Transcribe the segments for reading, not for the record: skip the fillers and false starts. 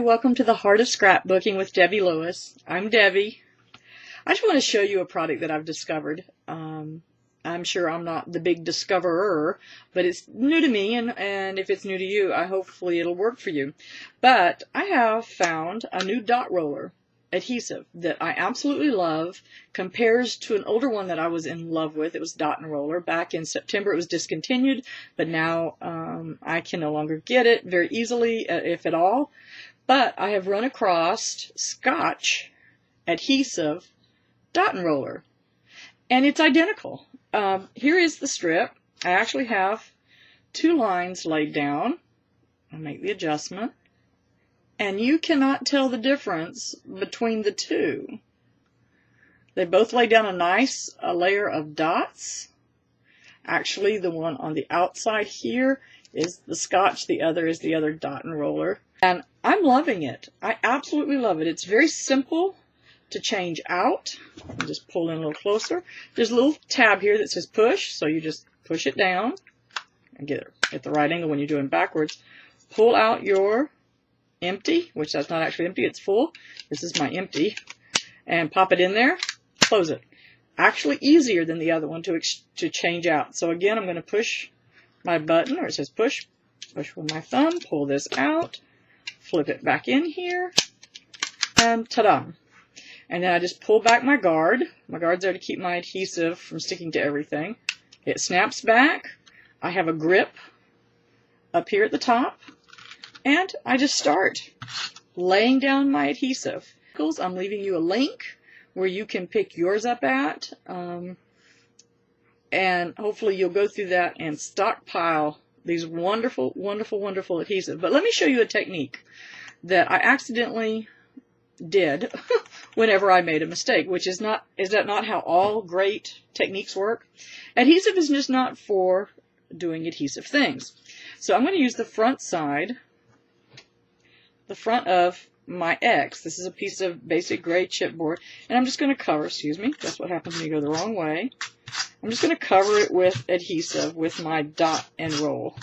welcome to the Heart of Scrapbooking with Debbie Lewis. I'm Debbie. I just want to show you a product that I've discovered. I'm sure I'm not the big discoverer, but it's new to me, and if it's new to you, hopefully it'll work for you. But I have found a new dot roller adhesive that I absolutely love. Compares to an older one that I was in love with. It was Dot and Roller. Back in September it was discontinued, but now I can no longer get it very easily, if at all. But I have run across Scotch Adhesive Dot and Roller, and it's identical. Here is the strip. I actually have two lines laid down. I'll make the adjustment. And you cannot tell the difference between the two. They both lay down a nice layer of dots. Actually, the one on the outside here is the Scotch. The other is the other Dot and Roller. And I'm loving it. I absolutely love it. It's very simple to change out. I'll just pull in a little closer. There's a little tab here that says push, so you just push it down and get it at the right angle when you're doing backwards. Pull out your empty, which that's not actually empty, it's full. This is my empty. And pop it in there, close it. Actually easier than the other one to change out. So again, I'm going to push my button, or it says push. Push with my thumb, pull this out, flip it back in here, and ta-da. And then I just pull back my guard. My guard's there to keep my adhesive from sticking to everything. It snaps back. I have a grip up here at the top. And I just start laying down my adhesive. I'm leaving you a link where you can pick yours up at. And hopefully you'll go through that and stockpile these wonderful, wonderful, wonderful adhesive. But let me show you a technique that I accidentally did whenever I made a mistake, which is that not how all great techniques work? Adhesive is just not for doing adhesive things. So I'm going to use the front side, the front of my X. This is a piece of basic gray chipboard, and I'm just going to cover, excuse me, that's what happens when you go the wrong way. I'm just going to cover it with adhesive with my Dot and Roll.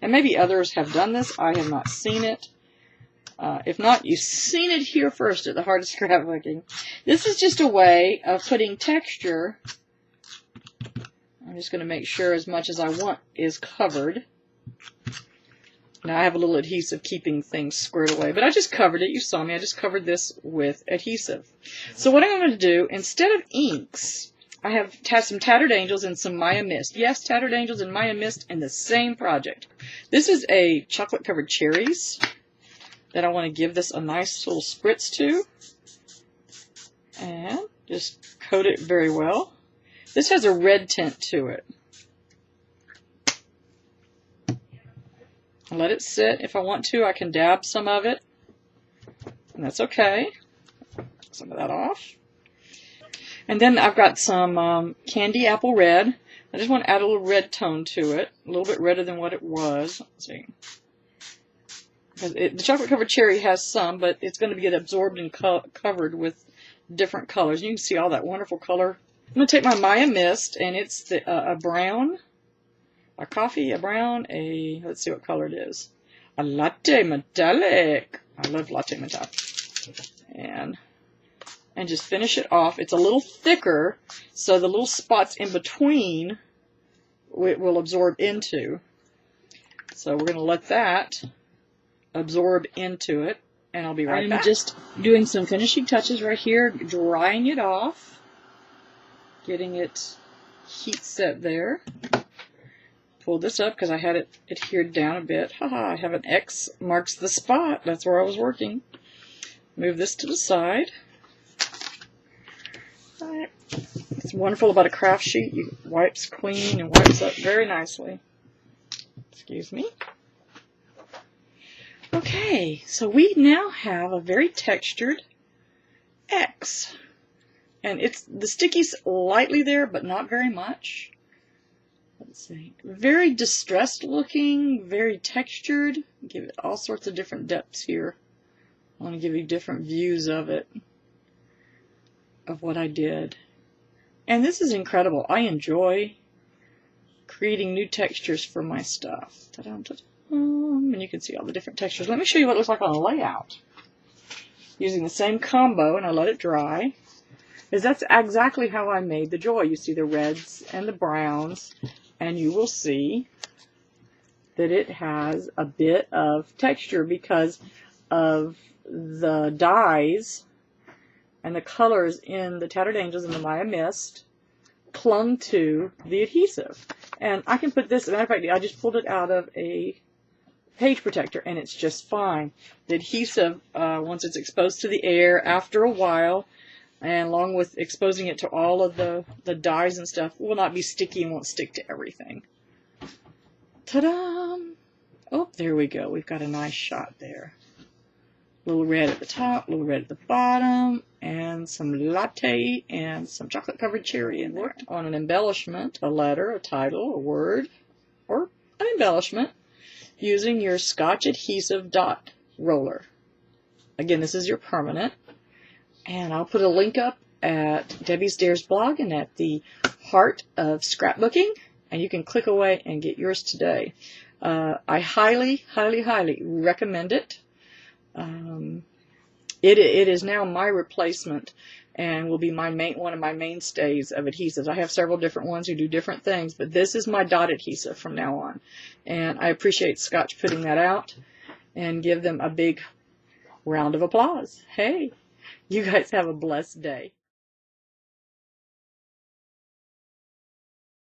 And maybe others have done this. I have not seen it. If not, you've seen it here first at the Heart of Scrapbooking. This is just a way of putting texture. I'm just going to make sure as much as I want is covered. Now I have a little adhesive keeping things squared away, but I just covered it. You saw me. I just covered this with adhesive. So what I'm going to do, instead of inks, I have some Tattered Angels and some Maya Mist. Yes, Tattered Angels and Maya Mist in the same project. This is a chocolate covered cherries that I want to give this a nice little spritz to. And just coat it very well. This has a red tint to it. Let it sit. If I want to, I can dab some of it, and that's okay. Some of that off. And then I've got some candy apple red. I just want to add a little red tone to it, a little bit redder than what it was. Let's see. The chocolate covered cherry has some, but it's going to get absorbed and covered with different colors. You can see all that wonderful color. I'm going to take my Maya Mist, and it's a brown. A coffee, a brown, let's see what color it is. A latte metallic. I love latte metallic. And just finish it off. It's a little thicker, so the little spots in between it will absorb into. So we're going to let that absorb into it, and I'll be right back. I'm just doing some finishing touches right here, drying it off, getting it heat set there. Pull this up because I had it adhered down a bit. Haha, I have an X marks the spot. That's where I was working. Move this to the side. Right. It's wonderful about a craft sheet. It wipes clean and wipes up very nicely. Excuse me. Okay, so we now have a very textured X. And the sticky's lightly there, but not very much. Let's see. Very distressed looking, very textured. Give it all sorts of different depths here. I want to give you different views of it, of what I did. And this is incredible. I enjoy creating new textures for my stuff. Ta-da, ta-da. And you can see all the different textures. Let me show you what it looks like on a layout. Using the same combo, and I let it dry. Because that's exactly how I made the joy. You see the reds and the browns, and you will see that it has a bit of texture because of the dyes and the colors in the Tattered Angels and the Maya Mist clung to the adhesive. And I can put this, as a matter of fact, I just pulled it out of a page protector and it's just fine. The adhesive, once it's exposed to the air after a while, and along with exposing it to all of the dyes and stuff, will not be sticky and won't stick to everything. Ta-da! Oh, there we go. We've got a nice shot there. A little red at the top, a little red at the bottom, and some latte and some chocolate-covered cherry in there. On an embellishment, a letter, a title, a word, or an embellishment, using your Scotch Adhesive dot roller. Again, this is your permanent. And I'll put a link up at Debbie's Dares blog and at the heART of Scrapbooking. And you can click away and get yours today. I highly, highly, highly recommend it. It is now my replacement and will be one of my mainstays of adhesives. I have several different ones who do different things, but this is my dot adhesive from now on. And I appreciate Scotch putting that out, and give them a big round of applause. Hey, you guys have a blessed day.